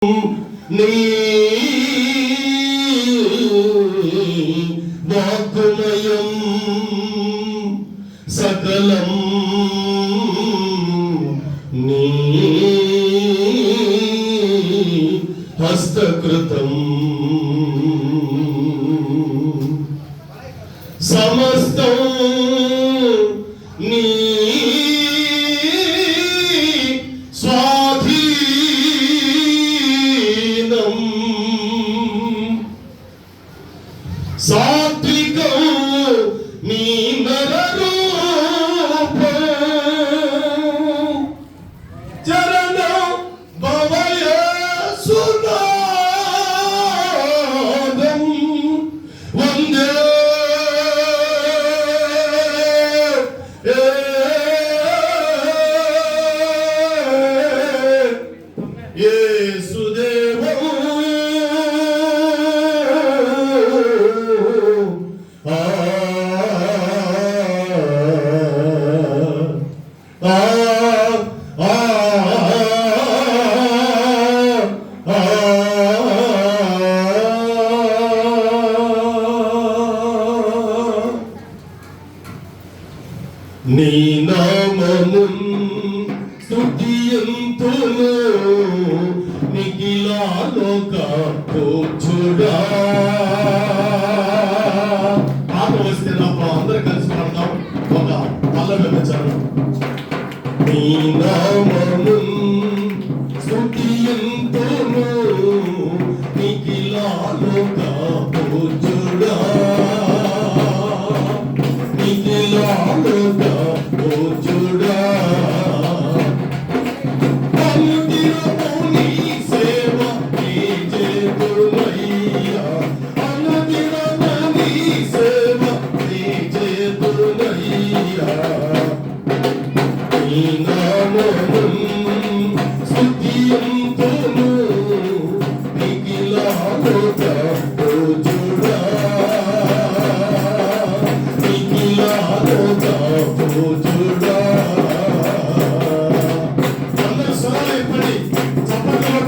నీ వాక్కుమయం సకలం నీ హస్తకృతం సమస్తం నీ స్వాధీనం సాత్వికం నీ నరరూపం చరణం భవయేసునాదం వందే యేసుదేవం నీ నామమున్ స్తుతియంతును నిఖిలాలోక పూజ్యుడా. పాట వస్తే అందరూ కలిసి పాడదాం. ఒక పల్లవి విచారం. నీ నామమున్ స్తుతియంతును నిఖిలాలోక పూజ్యుడా. నిఖిలాలోక పూజ్యుడా. Oh,